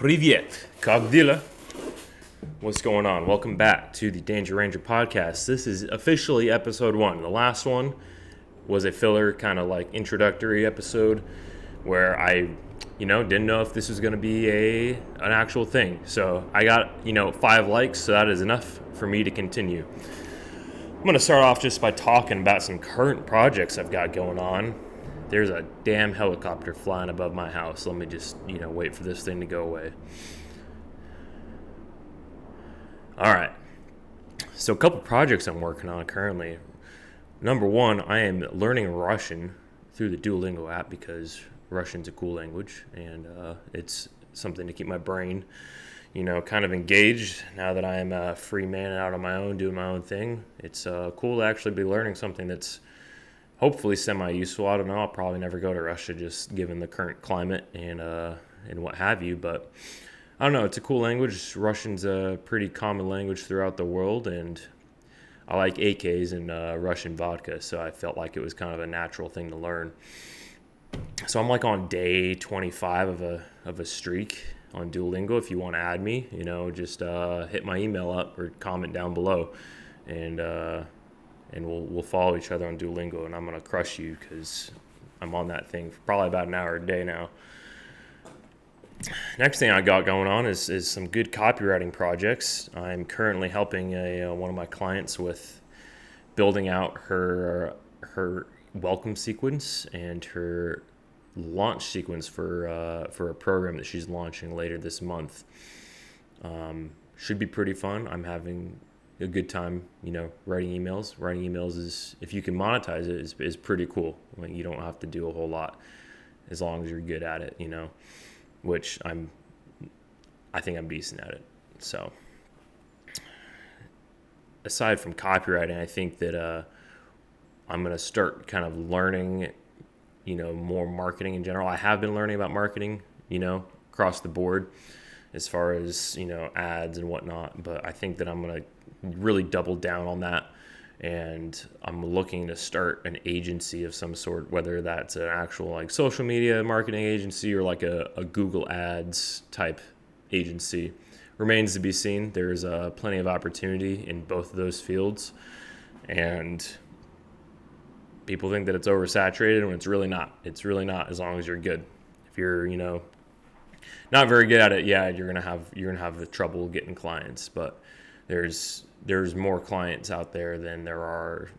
Привет, как дела? What's going on? Welcome back to the Danger Ranger podcast. This is officially episode 1. The last one was a filler, kind of like introductory episode where I, didn't know if this was going to be an actual thing. So I got, 5 likes, so that is enough for me to continue. I'm going to start off just by talking about some current projects I've got going on. There's a damn helicopter flying above my house. Let me just, wait for this thing to go away. All right. So a couple projects I'm working on currently. Number one, I am learning Russian through the Duolingo app because Russian's a cool language and it's something to keep my brain, kind of engaged now that I am a free man out on my own, doing my own thing. It's cool to actually be learning something that's hopefully semi-useful. I don't know. I'll probably never go to Russia just given the current climate and what have you. But I don't know. It's a cool language. Russian's a pretty common language throughout the world, and I like AKs and Russian vodka, so I felt like it was kind of a natural thing to learn. So I'm like on day 25 of a streak on Duolingo. If you want to add me, just hit my email up or comment down below, and we'll follow each other on Duolingo, and I'm going to crush you because I'm on that thing for probably about an hour a day now. Next thing I got going on is some good copywriting projects. I'm currently helping one of my clients with building out her welcome sequence and her launch sequence for a program that she's launching later this month. Should be pretty fun. I'm having a good time, writing emails. Writing emails is, if you can monetize it, is pretty cool. Like, you don't have to do a whole lot as long as you're good at it, which I think I'm decent at it. So aside from copywriting, I think that I'm going to start kind of learning, more marketing in general. I have been learning about marketing, across the board as far as, ads and whatnot. But I think that I'm going to really double down on that. And I'm looking to start an agency of some sort, whether that's an actual like social media marketing agency or like a Google Ads type agency. Remains to be seen. There's plenty of opportunity in both of those fields. And people think that it's oversaturated when it's really not. It's really not, as long as you're good. If you're, not very good at it, yeah, you're gonna have the trouble getting clients. But there's more clients out there than there are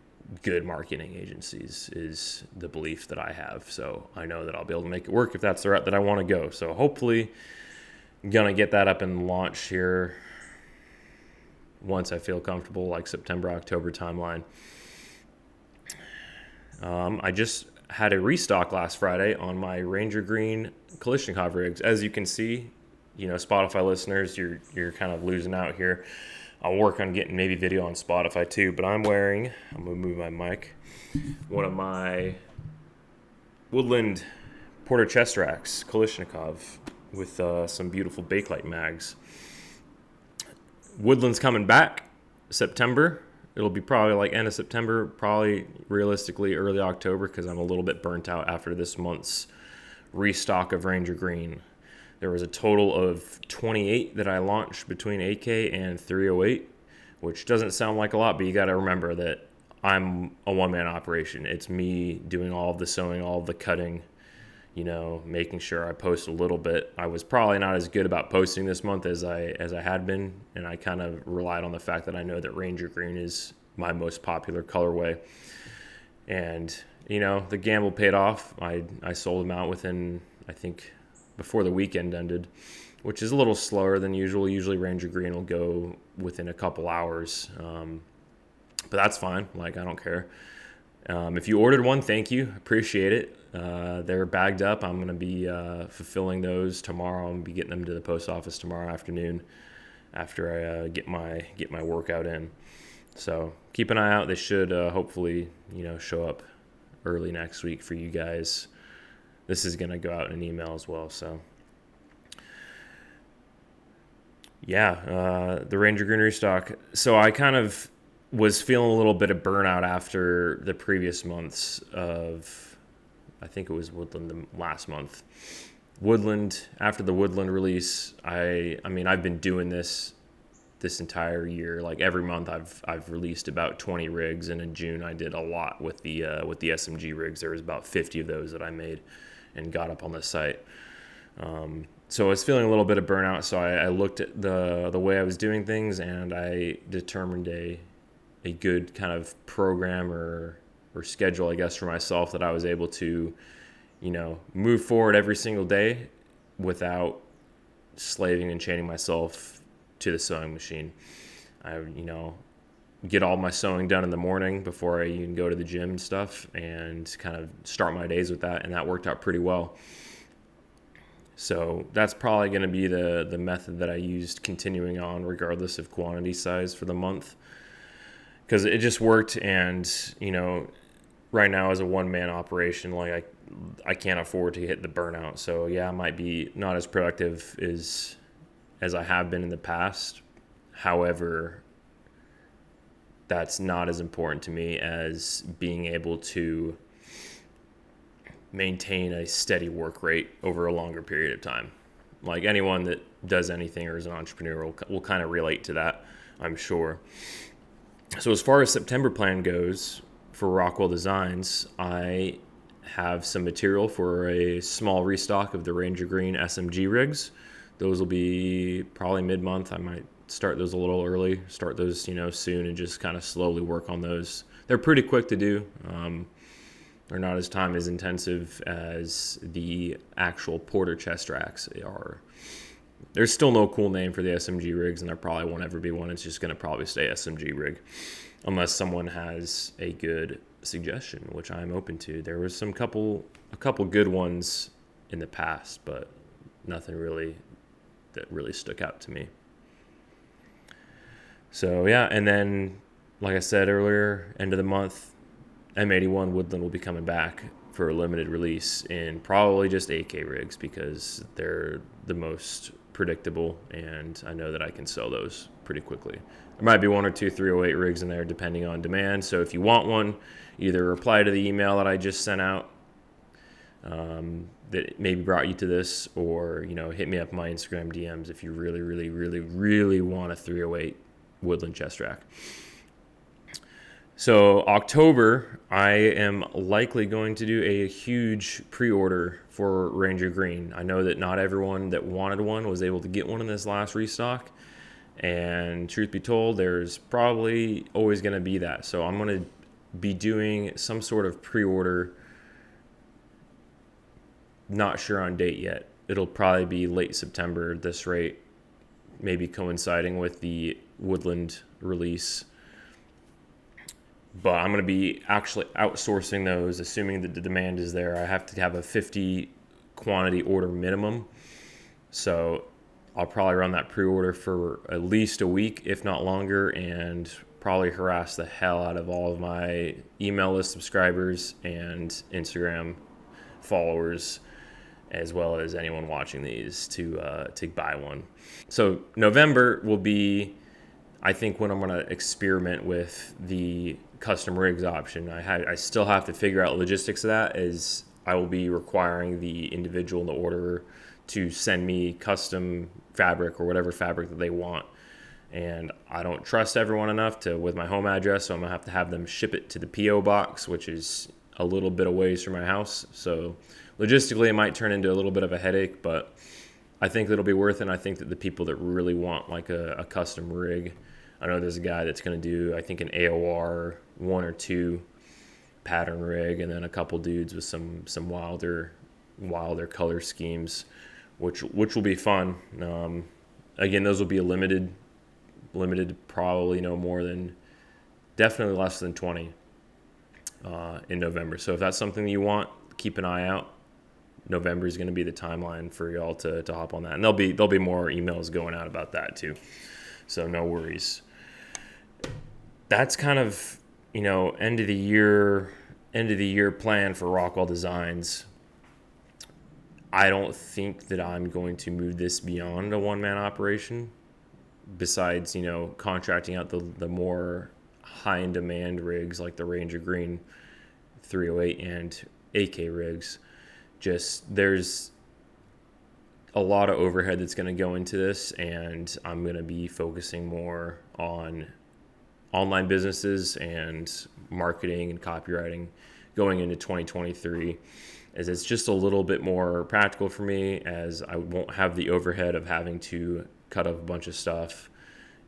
good marketing agencies, is the belief that I have. So I know that I'll be able to make it work if that's the route that I want to go. So hopefully I'm gonna get that up and launch here once I feel comfortable, like September, October timeline. I just had a restock last Friday on my Ranger Green Kalashnikov rigs. As you can see, Spotify listeners, you're kind of losing out here. I'll work on getting maybe video on Spotify too, but I'm going to move my mic, one of my Woodland Porter chest racks, Kalashnikov, with some beautiful Bakelite mags. Woodland's coming back September. It'll be probably like end of September, probably realistically early October, because I'm a little bit burnt out after this month's restock of Ranger Green. There was a total of 28 that I launched between AK and 308, which doesn't sound like a lot, but you got to remember that I'm a one-man operation. It's me doing all of the sewing, all of the cutting, making sure I post a little bit. I was probably not as good about posting this month as I had been, and I kind of relied on the fact that I know that Ranger Green is my most popular colorway. And, the gamble paid off. I sold them out within, I think, before the weekend ended, which is a little slower than usual. Usually Ranger Green will go within a couple hours, but that's fine. Like, I don't care. If you ordered one, thank you. Appreciate it. They're bagged up. I'm going to be fulfilling those tomorrow. I'm going to be getting them to the post office tomorrow afternoon after I get my workout in. So keep an eye out. They should hopefully show up early next week for you guys. This is going to go out in an email as well. So yeah, the Ranger Green restock. So I kind of was feeling a little bit of burnout after the previous months of, I think it was Woodland last month. Woodland, after the Woodland release, I mean, I've been doing this entire year. Like every month I've released about 20 rigs, and in June I did a lot with the SMG rigs. There was about 50 of those that I made and got up on the site. So I was feeling a little bit of burnout, so I looked at the way I was doing things, and I determined a good kind of program or schedule, I guess, for myself that I was able to, move forward every single day without slaving and chaining myself to the sewing machine. I, get all my sewing done in the morning before I even go to the gym and stuff, and kind of start my days with that, and that worked out pretty well. So that's probably going to be the method that I used continuing on, regardless of quantity size for the month, because it just worked. And right now as a one-man operation, like I can't afford to hit the burnout. So yeah, I might be not as productive as I have been in the past. However, that's not as important to me as being able to maintain a steady work rate over a longer period of time. Like anyone that does anything or is an entrepreneur will kind of relate to that, I'm sure. So as far as September plan goes for Rockwell Designs, I have some material for a small restock of the Ranger Green SMG rigs. Those will be probably mid-month. I might start those a little early, start those soon, and just kind of slowly work on those. They're pretty quick to do. They're not as time as intensive as the actual Porter chest racks are. There's still no cool name for the SMG rigs, and there probably won't ever be one. It's just going to probably stay SMG rig, unless someone has a good suggestion, which I'm open to. There was a couple good ones in the past, but nothing really that really stuck out to me. So yeah, and then like I said earlier, end of the month, M81 Woodland will be coming back for a limited release in probably just 8K rigs, because they're the most predictable, and I know that I can sell those pretty quickly. There might be one or two 308 rigs in there depending on demand. So if you want one, either reply to the email that I just sent out that maybe brought you to this, or hit me up on my Instagram DMs if you really, really, really, really want a 308 Woodland chest rack. So October, I am likely going to do a huge pre-order for Ranger Green. I know that not everyone that wanted one was able to get one in this last restock, and truth be told, there's probably always going to be that. So I'm going to be doing some sort of pre-order, not sure on date yet. It'll probably be late September at this rate, maybe coinciding with the Woodland release. But I'm going to be actually outsourcing those, assuming that the demand is there. I have to have a 50 quantity order minimum. So I'll probably run that pre-order for at least a week, if not longer, and probably harass the hell out of all of my email list subscribers and Instagram followers, as well as anyone watching these, to buy one. So November will be, I think, when I'm going to experiment with the custom rigs option. I still have to figure out logistics of that, as I will be requiring the individual in the order to send me custom fabric or whatever fabric that they want. And I don't trust everyone enough with my home address, so I'm going to have them ship it to the P.O. box, which is a little bit of ways from my house. So logistically, it might turn into a little bit of a headache, but I think it'll be worth it. And I think that the people that really want like a custom rig, I know there's a guy that's going to do, I think, an AOR 1 or 2 pattern rig, and then a couple dudes with some wilder color schemes, which will be fun. Again, those will be limited, probably no more than, definitely less than 20 in November. So if that's something you want, keep an eye out. November is going to be the timeline for y'all to hop on that, and there'll be more emails going out about that too. So no worries. That's kind of, end of the year plan for Rockwell Designs. I don't think that I'm going to move this beyond a one-man operation, besides, contracting out the more high-in-demand rigs like the Ranger Green 308 and AK rigs. Just there's a lot of overhead that's going to go into this, and I'm going to be focusing more on online businesses and marketing and copywriting going into 2023, as it's just a little bit more practical for me, as I won't have the overhead of having to cut up a bunch of stuff.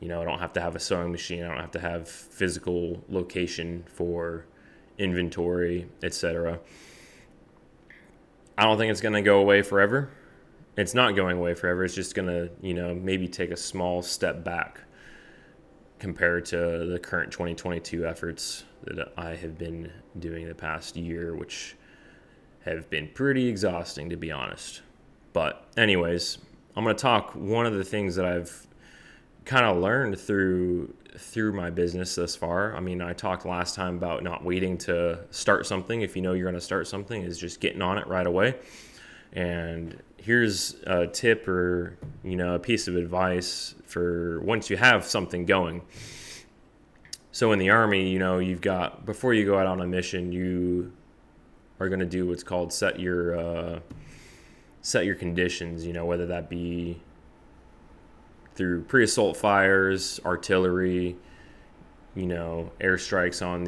I don't have to have a sewing machine. I don't have to have physical location for inventory, etc. I don't think it's going to go away forever. It's not going away forever. It's just going to, maybe take a small step back compared to the current 2022 efforts that I have been doing the past year, which have been pretty exhausting, to be honest. But anyways, I'm going to talk one of the things that I've kind of learned through my business thus far. I mean, I talked last time about not waiting to start something. If you know you're going to start something, is just getting on it right away. And here's a tip or, a piece of advice for once you have something going. So in the Army, you've got, before you go out on a mission, you are going to do what's called set your conditions, whether that be through pre-assault fires, artillery, airstrikes on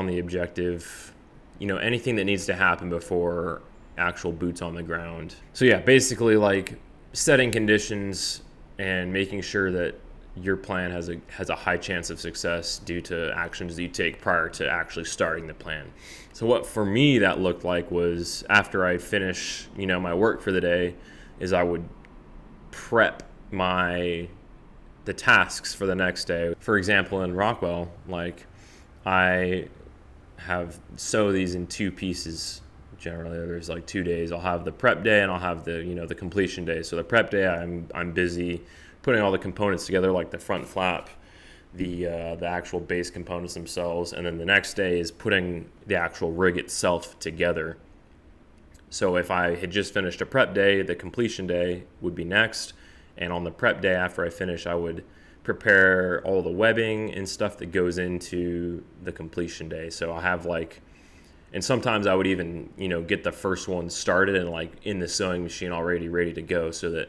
the objective, anything that needs to happen before actual boots on the ground. So yeah, basically like setting conditions and making sure that your plan has a high chance of success due to actions that you take prior to actually starting the plan. So what for me that looked like was, after I finish, my work for the day, is I would prep the tasks for the next day. For example, in Rockwell, like I have sew these in two pieces. Generally, there's like 2 days. I'll have the prep day and I'll have the completion day. So the prep day, I'm busy putting all the components together, like the front flap, the actual base components themselves, and then the next day is putting the actual rig itself together. So if I had just finished a prep day, the completion day would be next, and on the prep day after I finish, I would prepare all the webbing and stuff that goes into the completion day. So I have and sometimes I would even, get the first one started and in the sewing machine already ready to go, so that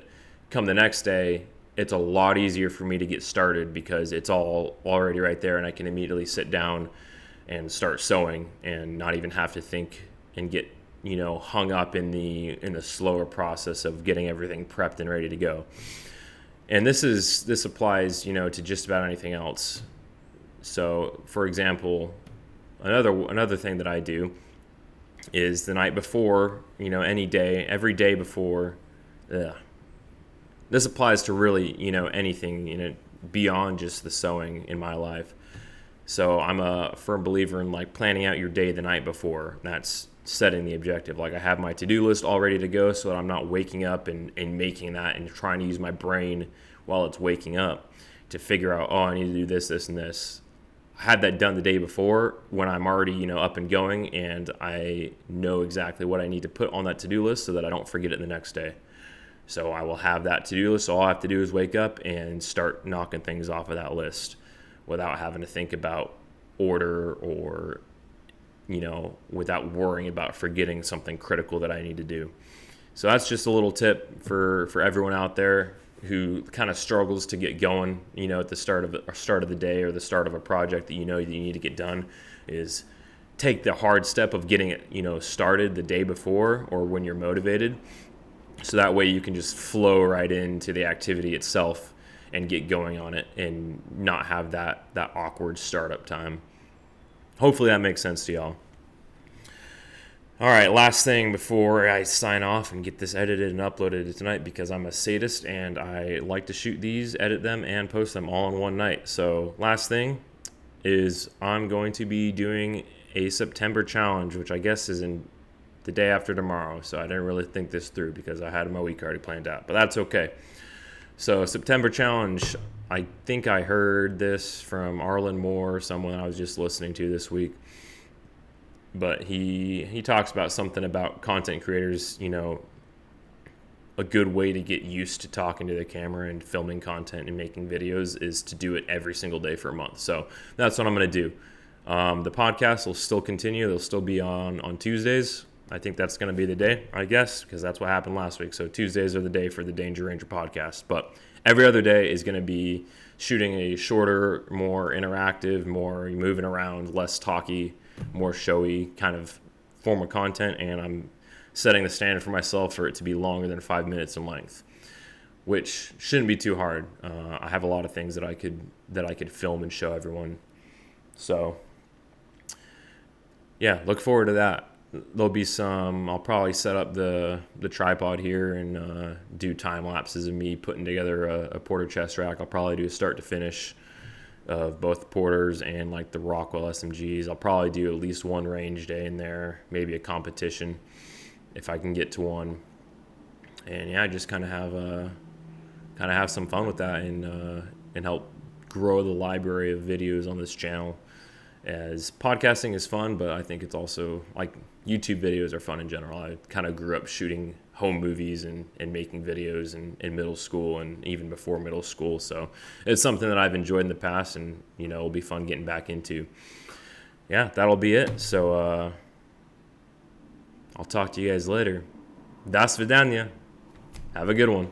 come the next day, it's a lot easier for me to get started because it's all already right there, and I can immediately sit down and start sewing and not even have to think and get, hung up in the slower process of getting everything prepped and ready to go. And this applies, to just about anything else. So, for example, another thing that I do is the night before, every day before. This applies to really, anything, beyond just the sewing in my life. So I'm a firm believer in planning out your day the night before. That's setting the objective. I have my to-do list all ready to go, so that I'm not waking up and making that and trying to use my brain while it's waking up to figure out, I need to do this, this, and this. I had that done the day before when I'm already, up and going, and I know exactly what I need to put on that to-do list so that I don't forget it the next day. So I will have that to-do list. So all I have to do is wake up and start knocking things off of that list without having to think about order or, without worrying about forgetting something critical that I need to do. So that's just a little tip for everyone out there who kind of struggles to get going, at the start of the day or the start of a project that you need to get done, is take the hard step of getting it, started the day before or when you're motivated. So that way you can just flow right into the activity itself and get going on it and not have that awkward startup time. Hopefully that makes sense to y'all. All right, last thing before I sign off and get this edited and uploaded tonight, because I'm a sadist and I like to shoot these, edit them, and post them all in one night. So last thing is I'm going to be doing a September challenge, which I guess is in the day after tomorrow. So I didn't really think this through because I had my week already planned out, but that's okay. So September challenge, I think I heard this from Arlen Moore, someone I was just listening to this week. But he talks about something about content creators, a good way to get used to talking to the camera and filming content and making videos is to do it every single day for a month. So that's what I'm going to do. The podcast will still continue. They'll still be on Tuesdays. I think that's going to be the day, I guess, because that's what happened last week. So Tuesdays are the day for the Danger Ranger podcast. But every other day is going to be shooting a shorter, more interactive, more moving around, less talky, more showy kind of form of content. And I'm setting the standard for myself for it to be longer than 5 minutes in length, which shouldn't be too hard. I have a lot of things that I could film and show everyone. So yeah, look forward to that. There'll be I'll probably set up the tripod here and do time lapses of me putting together a porter chest rack. I'll probably do a start to finish of both the porters and like the Rockwell SMGs. I'll probably do at least one range day in there, maybe a competition if I can get to one. And yeah, just kind of have some fun with that and help grow the library of videos on this channel. As podcasting is fun, but I think it's also like YouTube videos are fun in general. I kind of grew up shooting home movies and making videos in middle school and even before middle school. So it's something that I've enjoyed in the past, and it'll be fun getting back into. Yeah, that'll be it. So I'll talk to you guys later. Das vidanya. Have a good one.